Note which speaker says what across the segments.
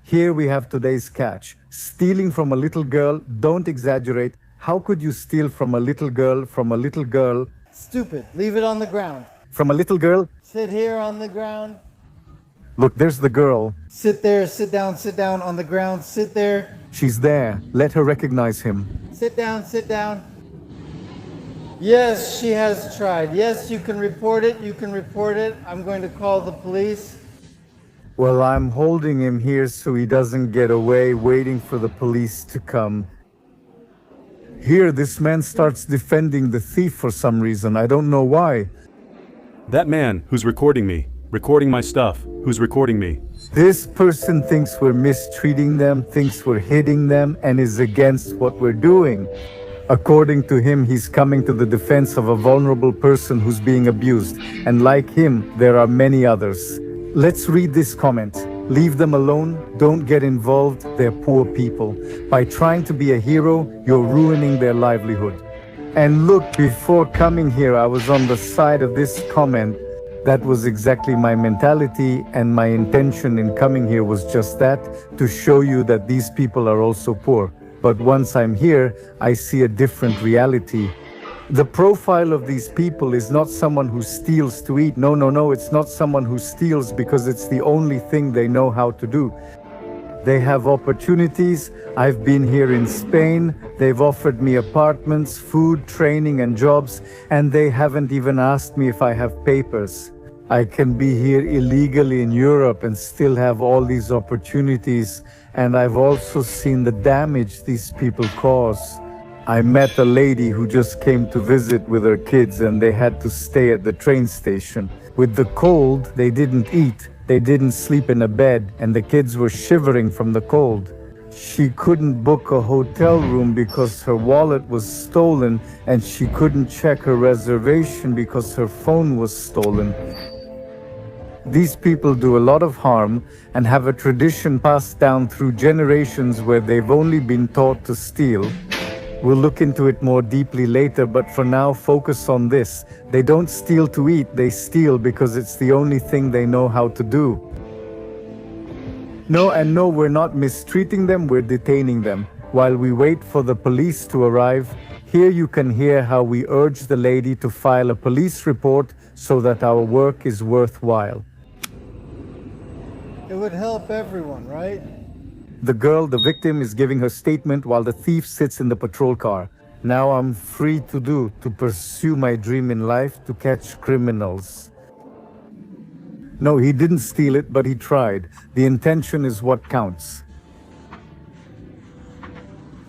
Speaker 1: Here we have today's catch. Stealing from a little girl, don't exaggerate. How could you steal from a little girl,
Speaker 2: Stupid. Leave it on the ground.
Speaker 1: from a little girl?
Speaker 2: Sit here on the ground.
Speaker 1: Look, there's the girl.
Speaker 2: Sit there, sit down on the ground. Sit there.
Speaker 1: She's there. Let her recognize him.
Speaker 2: Sit down, sit down. Yes, she has tried. Yes, you can report it. I'm going to call the police.
Speaker 1: Well, I'm holding him here so he doesn't get away, waiting for the police to come. Here, this man starts defending the thief for some reason. I don't know why.
Speaker 3: That man who's recording me, recording my stuff, who's recording me.
Speaker 1: This person thinks we're mistreating them, thinks we're hitting them, and is against what we're doing. According to him, he's coming to the defense of a vulnerable person who's being abused. And like him, there are many others. Let's read this comment. Leave them alone, don't get involved, they're poor people. By trying to be a hero, you're ruining their livelihood. And look, before coming here, I was on the side of this comment. That was exactly my mentality, and my intention in coming here was just that, to show you that these people are also poor. But once I'm here, I see a different reality. The profile of these people is not someone who steals to eat. No, it's not someone who steals because it's the only thing they know how to do. They have opportunities. I've been here in Spain. They've offered me apartments, food, training, and jobs, and they haven't even asked me if I have papers. I can be here illegally in Europe and still have all these opportunities, and I've also seen the damage these people cause. I met a lady who just came to visit with her kids, and they had to stay at the train station. With the cold, they didn't eat, they didn't sleep in a bed, and the kids were shivering from the cold. She couldn't book a hotel room because her wallet was stolen, and she couldn't check her reservation because her phone was stolen. These people do a lot of harm and have a tradition passed down through generations where they've only been taught to steal. We'll look into it more deeply later, but for now, focus on this. They don't steal to eat, they steal because it's the only thing they know how to do. No, we're not mistreating them, we're detaining them. While we wait for the police to arrive, here you can hear how we urge the lady to file a police report so that our work is worthwhile.
Speaker 2: It would help everyone, right?
Speaker 1: The girl, the victim, is giving her statement while the thief sits in the patrol car. Now I'm free to pursue my dream in life, to catch criminals. No, he didn't steal it, but he tried. The intention is what counts.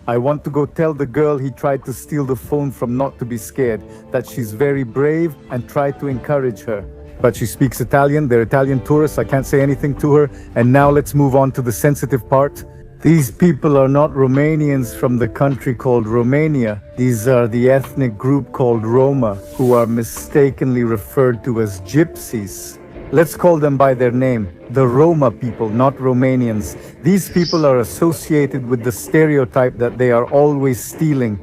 Speaker 1: I want to go tell the girl he tried to steal the phone from not to be scared, that she's very brave, and try to encourage her. But she speaks Italian, they're Italian tourists, I can't say anything to her. And now let's move on to the sensitive part. These people are not Romanians from the country called Romania. These are the ethnic group called Roma, who are mistakenly referred to as gypsies. Let's call them by their name, the Roma people, not Romanians. These people are associated with the stereotype that they are always stealing.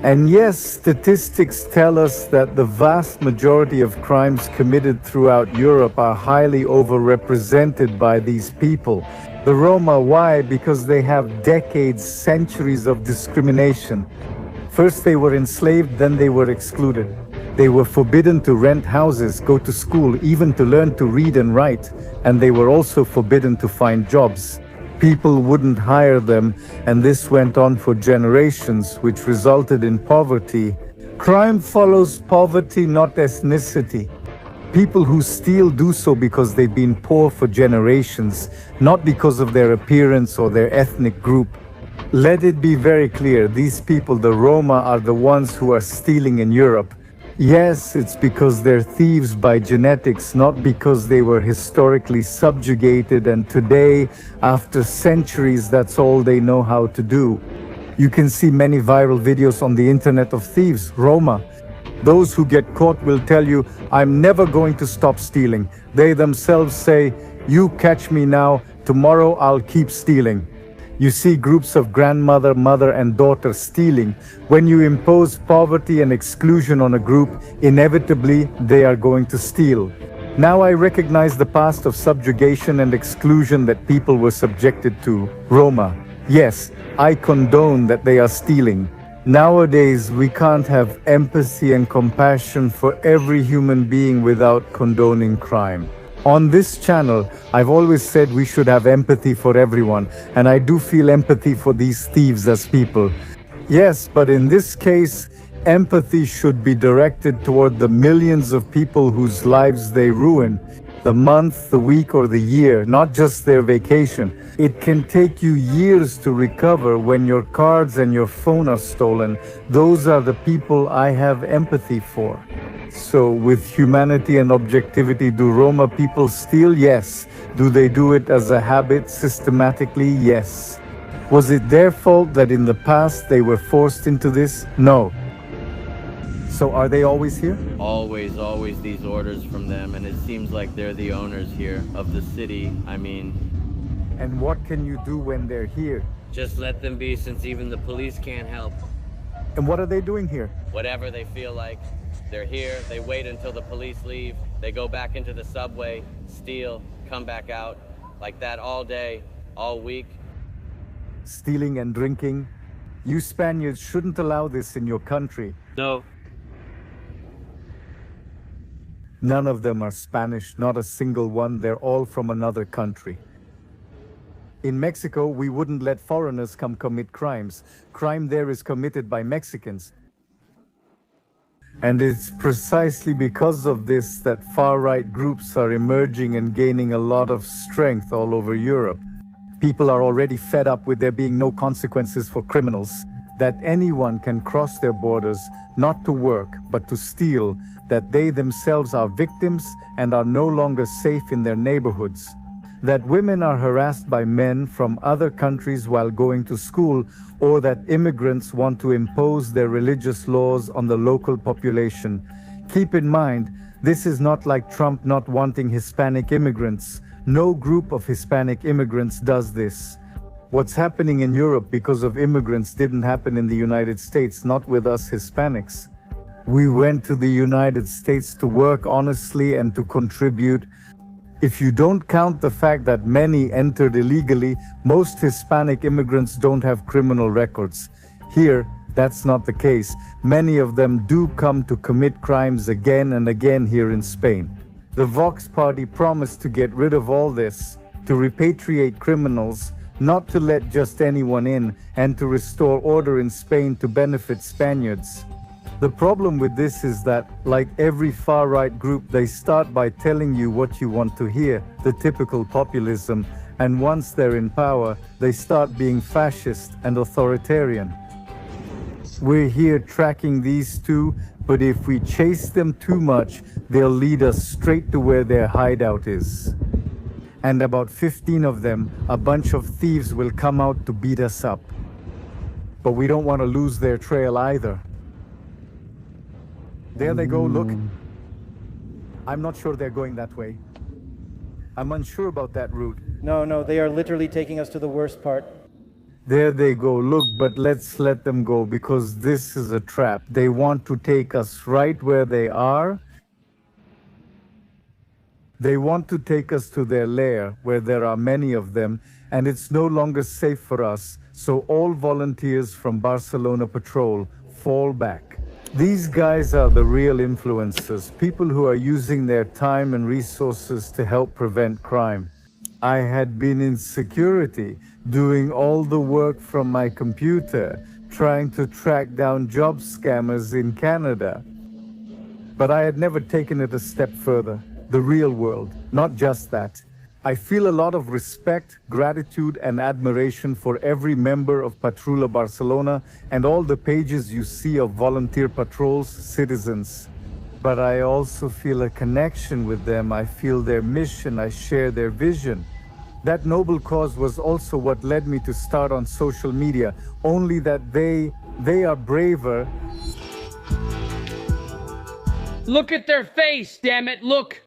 Speaker 1: And yes, statistics tell us that the vast majority of crimes committed throughout Europe are highly overrepresented by these people. The Roma, why? Because they have decades, centuries of discrimination. First they were enslaved, then they were excluded. They were forbidden to rent houses, go to school, even to learn to read and write. And they were also forbidden to find jobs. People wouldn't hire them, and this went on for generations, which resulted in poverty. Crime follows poverty, not ethnicity. People who steal do so because they've been poor for generations, not because of their appearance or their ethnic group. Let it be very clear, these people, the Roma, are the ones who are stealing in Europe. Yes, it's because they're thieves by genetics, not because they were historically subjugated, and today, after centuries, that's all they know how to do. You can see many viral videos on the internet of thieves, Roma. Those who get caught will tell you, I'm never going to stop stealing. They themselves say, you catch me now, tomorrow I'll keep stealing. You see groups of grandmother, mother, and daughter stealing. When you impose poverty and exclusion on a group, inevitably they are going to steal. Now I recognize the past of subjugation and exclusion that people were subjected to. Roma. Yes, I condone that they are stealing. Nowadays, we can't have empathy and compassion for every human being without condoning crime. On this channel, I've always said we should have empathy for everyone, and I do feel empathy for these thieves as people. Yes, but in this case, empathy should be directed toward the millions of people whose lives they ruin, the month, the week, or the year, not just their vacation. It can take you years to recover when your cards and your phone are stolen. Those are the people I have empathy for. So, with humanity and objectivity, do Roma people steal? Yes. Do they do it as a habit, systematically? Yes. Was it their fault that in the past they were forced into this? No. So are they always here?
Speaker 4: Always these orders from them, and it seems like they're the owners here of the city, I mean.
Speaker 1: And what can you do when they're here?
Speaker 4: Just let them be, since even the police can't help.
Speaker 1: And what are they doing here?
Speaker 4: Whatever they feel like. They're here, they wait until the police leave, they go back into the subway, steal, come back out, like that all day, all week.
Speaker 1: Stealing and drinking? You Spaniards shouldn't allow this in your country.
Speaker 4: No.
Speaker 1: None of them are Spanish, not a single one. They're all from another country. In Mexico, we wouldn't let foreigners come commit crimes. Crime there is committed by Mexicans. And it's precisely because of this that far-right groups are emerging and gaining a lot of strength all over Europe. People are already fed up with there being no consequences for criminals, that anyone can cross their borders, not to work, but to steal, that they themselves are victims and are no longer safe in their neighborhoods, that women are harassed by men from other countries while going to school, or that immigrants want to impose their religious laws on the local population. Keep in mind, this is not like Trump not wanting Hispanic immigrants. No group of Hispanic immigrants does this. What's happening in Europe because of immigrants didn't happen in the United States, not with us Hispanics. We went to the United States to work honestly and to contribute. If you don't count the fact that many entered illegally, most Hispanic immigrants don't have criminal records. Here, that's not the case. Many of them do come to commit crimes again and again here in Spain. The Vox Party promised to get rid of all this, to repatriate criminals, not to let just anyone in, and to restore order in Spain to benefit Spaniards. The problem with this is that, like every far-right group, they start by telling you what you want to hear, the typical populism, and once they're in power, they start being fascist and authoritarian. We're here tracking these two, but if we chase them too much, they'll lead us straight to where their hideout is. And about 15 of them, a bunch of thieves, will come out to beat us up. But we don't want to lose their trail either. There they go, look. I'm not sure they're going that way. I'm unsure about that route.
Speaker 2: No, they are literally taking us to the worst part.
Speaker 1: There they go, look, but let's let them go because this is a trap. They want to take us right where they are. They want to take us to their lair, where there are many of them, and it's no longer safe for us, so all volunteers from Barcelona Patrol fall back. These guys are the real influencers, people who are using their time and resources to help prevent crime. I had been in security, doing all the work from my computer, trying to track down job scammers in Canada. But I had never taken it a step further. The real world, not just that. I feel a lot of respect, gratitude, and admiration for every member of Patrulla Barcelona and all the pages you see of volunteer patrols, citizens. But I also feel a connection with them. I feel their mission. I share their vision. That noble cause was also what led me to start on social media, only that they are braver.
Speaker 5: Look at their face, damn it, look!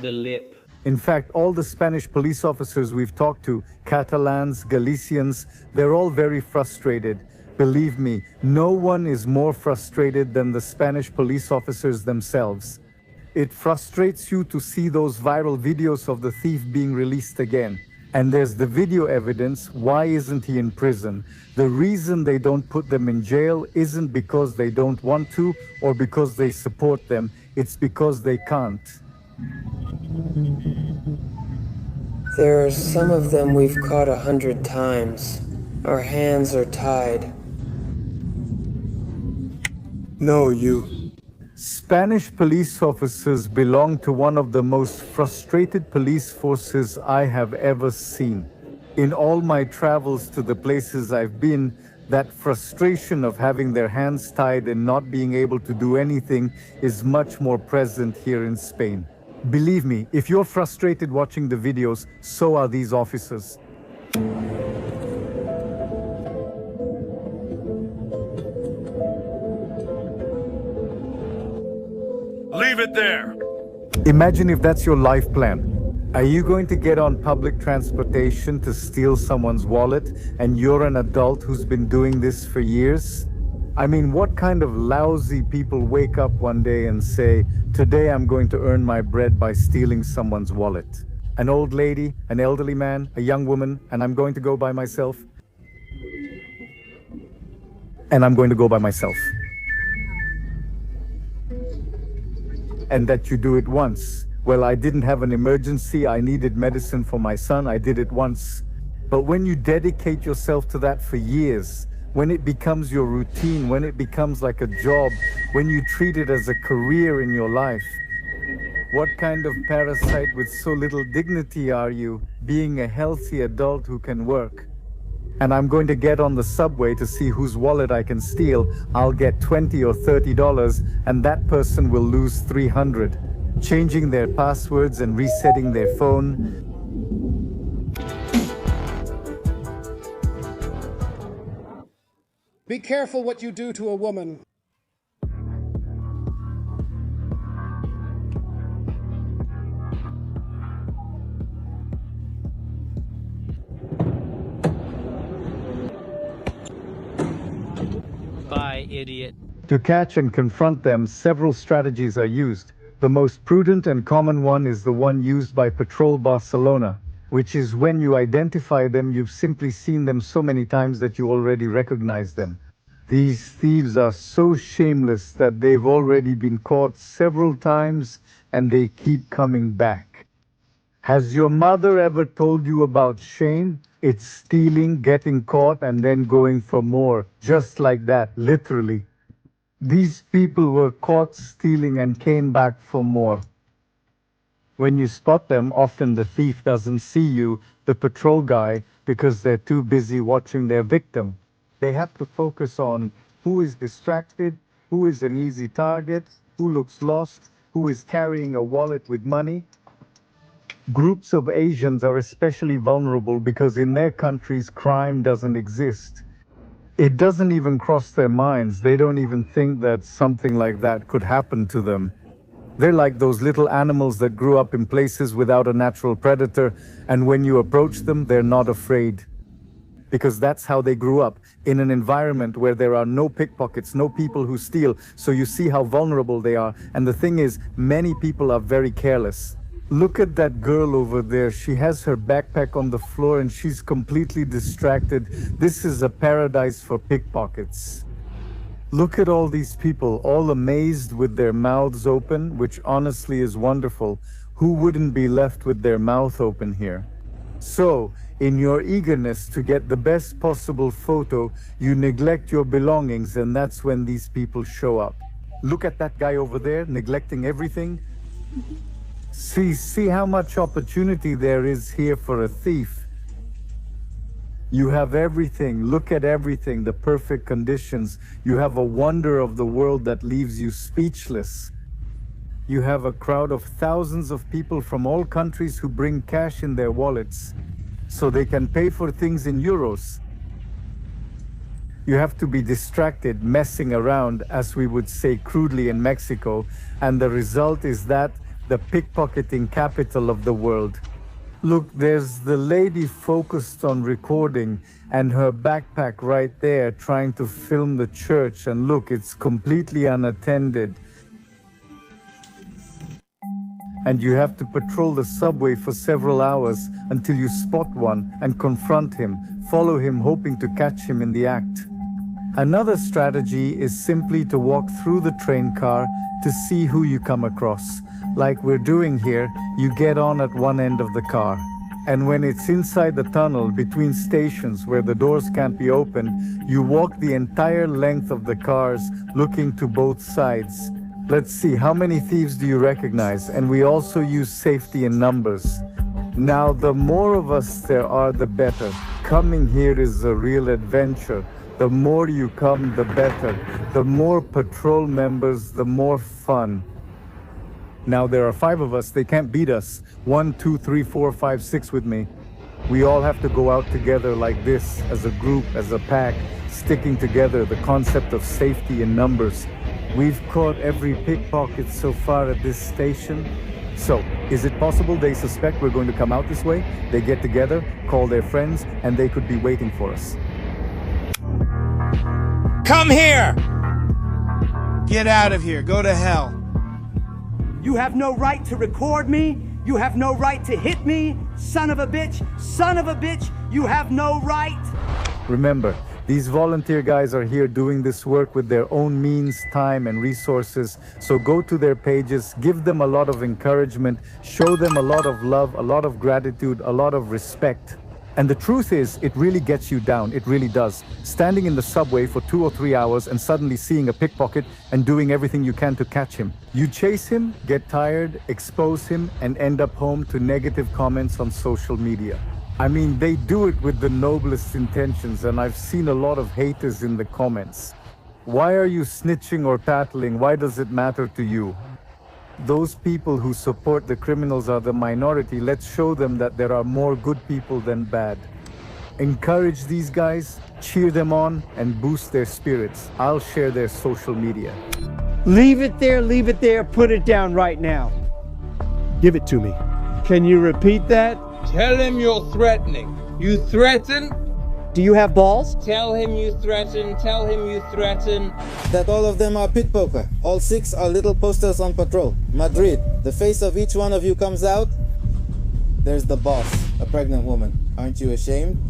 Speaker 4: The lip.
Speaker 1: In fact, all the Spanish police officers we've talked to, Catalans, Galicians, they're all very frustrated. Believe me, no one is more frustrated than the Spanish police officers themselves. It frustrates you to see those viral videos of the thief being released again. And there's the video evidence. Why isn't he in prison? The reason they don't put them in jail isn't because they don't want to or because they support them. It's because they can't.
Speaker 6: There are some of them we've caught 100 times. Our hands are tied.
Speaker 7: No, you.
Speaker 1: Spanish police officers belong to one of the most frustrated police forces I have ever seen. In all my travels to the places I've been, that frustration of having their hands tied and not being able to do anything is much more present here in Spain. Believe me, if you're frustrated watching the videos, so are these officers.
Speaker 3: Leave it there!
Speaker 1: Imagine if that's your life plan. Are you going to get on public transportation to steal someone's wallet and you're an adult who's been doing this for years? I mean, what kind of lousy people wake up one day and say, today I'm going to earn my bread by stealing someone's wallet? An old lady, an elderly man, a young woman, and I'm going to go by myself? And I'm going to go by myself. And that you do it once. Well, I didn't have an emergency, I needed medicine for my son, I did it once. But when you dedicate yourself to that for years, when it becomes your routine, when it becomes like a job, when you treat it as a career in your life, what kind of parasite with so little dignity are you, being a healthy adult who can work? And I'm going to get on the subway to see whose wallet I can steal. I'll get $20 or $30 and that person will lose $300. Changing their passwords and resetting their phone.
Speaker 8: Be careful what you do to a woman.
Speaker 9: Bye, idiot.
Speaker 1: To catch and confront them, several strategies are used. The most prudent and common one is the one used by Patrol Barcelona, which is when you identify them, you've simply seen them so many times that you already recognize them. These thieves are so shameless that they've already been caught several times and they keep coming back. Has your mother ever told you about shame? It's stealing, getting caught, and then going for more. Just like that, literally. These people were caught stealing and came back for more. When you spot them, often the thief doesn't see you, the patrol guy, because they're too busy watching their victim. They have to focus on who is distracted, who is an easy target, who looks lost, who is carrying a wallet with money. Groups of Asians are especially vulnerable because in their countries crime doesn't exist. It doesn't even cross their minds. They don't even think that something like that could happen to them. They're like those little animals that grew up in places without a natural predator, and when you approach them, they're not afraid. Because that's how they grew up, in an environment where there are no pickpockets, no people who steal, so you see how vulnerable they are. And the thing is, many people are very careless. Look at that girl over there. She has her backpack on the floor and she's completely distracted. This is a paradise for pickpockets. Look at all these people, all amazed with their mouths open, which honestly is wonderful. Who wouldn't be left with their mouth open here? So, in your eagerness to get the best possible photo, you neglect your belongings, and that's when these people show up. Look at that guy over there, neglecting everything. See how much opportunity there is here for a thief. You have everything, look at everything, the perfect conditions. You have a wonder of the world that leaves you speechless. You have a crowd of thousands of people from all countries who bring cash in their wallets, so they can pay for things in euros. You have to be distracted, messing around, as we would say crudely in Mexico, and the result is that the pickpocketing capital of the world. Look, there's the lady focused on recording and her backpack right there trying to film the church, and look, it's completely unattended. And you have to patrol the subway for several hours until you spot one and confront him, follow him hoping to catch him in the act. Another strategy is simply to walk through the train car to see who you come across. Like we're doing here, you get on at one end of the car. And when it's inside the tunnel between stations where the doors can't be opened, you walk the entire length of the cars looking to both sides. Let's see, how many thieves do you recognize? And we also use safety in numbers. Now, the more of us there are, the better. Coming here is a real adventure. The more you come, the better. The more patrol members, the more fun. Now there are 5 of us, they can't beat us. 1, 2, 3, 4, 5, 6 with me. We all have to go out together like this, as a group, as a pack, sticking together, the concept of safety in numbers. We've caught every pickpocket so far at this station. So, is it possible they suspect we're going to come out this way? They get together, call their friends, and they could be waiting for us.
Speaker 9: Come here! Get out of here. Go to hell.
Speaker 10: You have no right to record me. You have no right to hit me. Son of a bitch. Son of a bitch. You have no right.
Speaker 1: Remember, these volunteer guys are here doing this work with their own means, time, and resources. So go to their pages, give them a lot of encouragement, show them a lot of love, a lot of gratitude, a lot of respect. And the truth is, it really gets you down. It really does. Standing in the subway for 2 or 3 hours and suddenly seeing a pickpocket and doing everything you can to catch him. You chase him, get tired, expose him, and end up home to negative comments on social media. I mean, they do it with the noblest intentions, and I've seen a lot of haters in the comments. Why are you snitching or tattling? Why does it matter to you? Those people who support the criminals are the minority. Let's show them that there are more good people than bad. Encourage these guys, cheer them on, and boost their spirits. I'll share their social media.
Speaker 2: Leave it there, put it down right now.
Speaker 7: Give it to me.
Speaker 2: Can you repeat that?
Speaker 11: Tell him you're threatening. You threaten?
Speaker 10: Do you have balls?
Speaker 11: Tell him you threaten. Tell him you threaten.
Speaker 12: That all of them are pickpocket. All 6 are little posters on patrol. Madrid. The face of each one of you comes out. There's the boss, a pregnant woman. Aren't you ashamed?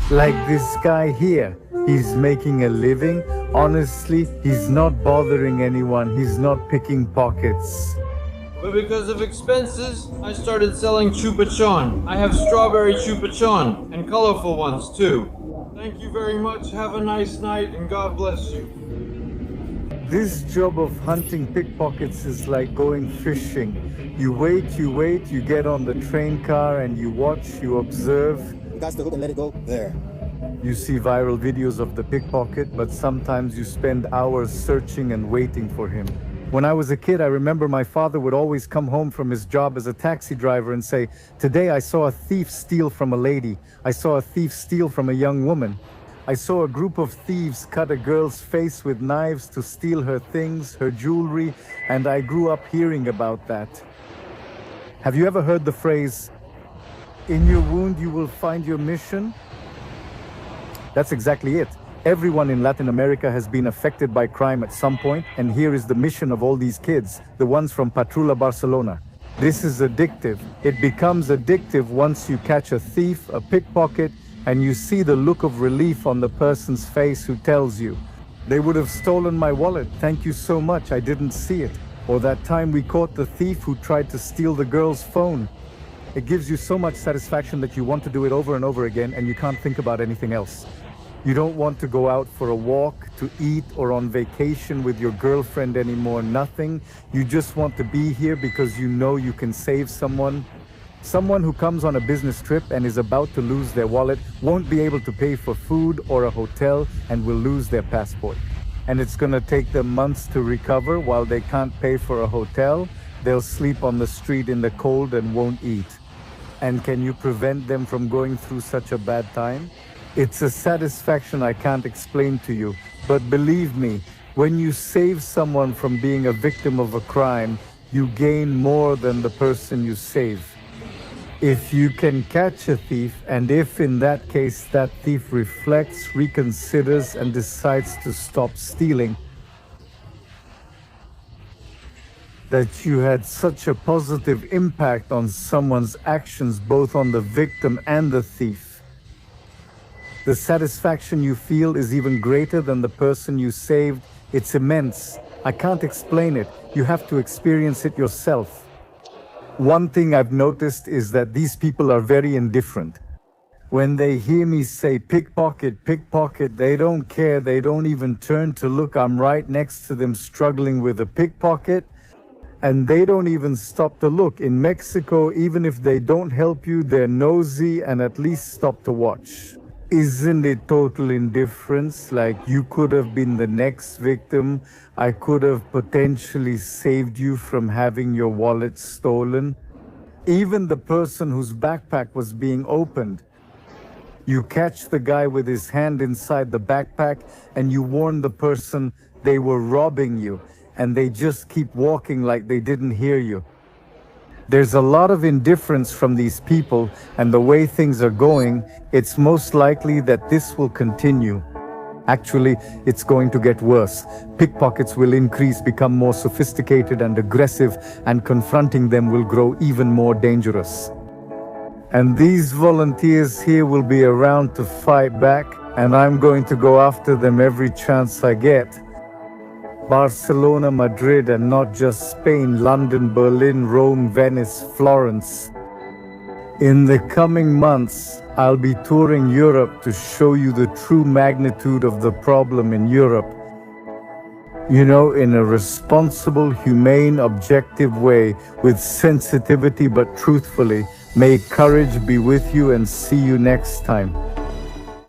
Speaker 1: Like this guy here. He's making a living. Honestly, he's not bothering anyone. He's not picking pockets.
Speaker 11: But because of expenses, I started selling chupachon. I have strawberry chupachon, and colorful ones too. Thank you very much, have a nice night, and God bless you.
Speaker 1: This job of hunting pickpockets is like going fishing. You wait, you get on the train car and you watch, you observe.
Speaker 12: Cast the hook and let it go there.
Speaker 1: You see viral videos of the pickpocket, but sometimes you spend hours searching and waiting for him. When I was a kid, I remember my father would always come home from his job as a taxi driver and say, "Today I saw a thief steal from a lady. I saw a thief steal from a young woman. I saw a group of thieves cut a girl's face with knives to steal her things, her jewelry, and I grew up hearing about that." Have you ever heard the phrase, "In your wound you will find your mission"? That's exactly it. Everyone in Latin America has been affected by crime at some point, and here is the mission of all these kids, the ones from Patrulla Barcelona. This is addictive. It becomes addictive once you catch a thief, a pickpocket, and you see the look of relief on the person's face who tells you, "They would have stolen my wallet. Thank you so much. I didn't see it." Or that time we caught the thief who tried to steal the girl's phone. It gives you so much satisfaction that you want to do it over and over again, and you can't think about anything else. You don't want to go out for a walk, to eat, or on vacation with your girlfriend anymore, nothing. You just want to be here because you know you can save someone. Someone who comes on a business trip and is about to lose their wallet won't be able to pay for food or a hotel and will lose their passport. And it's gonna take them months to recover. While they can't pay for a hotel, they'll sleep on the street in the cold and won't eat. And can you prevent them from going through such a bad time? It's a satisfaction I can't explain to you, but believe me, when you save someone from being a victim of a crime, you gain more than the person you save. If you can catch a thief, and if in that case that thief reflects, reconsiders, and decides to stop stealing, that you had such a positive impact on someone's actions, both on the victim and the thief. The satisfaction you feel is even greater than the person you saved. It's immense. I can't explain it. You have to experience it yourself. One thing I've noticed is that these people are very indifferent. When they hear me say pickpocket, pickpocket, they don't care. They don't even turn to look. I'm right next to them struggling with a pickpocket, and they don't even stop to look. In Mexico, even if they don't help you, they're nosy and at least stop to watch. Isn't it total indifference? Like, you could have been the next victim. I could have potentially saved you from having your wallet stolen. Even the person whose backpack was being opened. You catch the guy with his hand inside the backpack and you warn the person they were robbing you, and they just keep walking like they didn't hear you. There's a lot of indifference from these people, and the way things are going, it's most likely that this will continue. Actually, it's going to get worse. Pickpockets will increase, become more sophisticated and aggressive, and confronting them will grow even more dangerous. And these volunteers here will be around to fight back, and I'm going to go after them every chance I get. Barcelona, Madrid, and not just Spain, London, Berlin, Rome, Venice, Florence. In the coming months, I'll be touring Europe to show you the true magnitude of the problem in Europe. You know, in a responsible, humane, objective way, with sensitivity but truthfully. May courage be with you, and see you next time.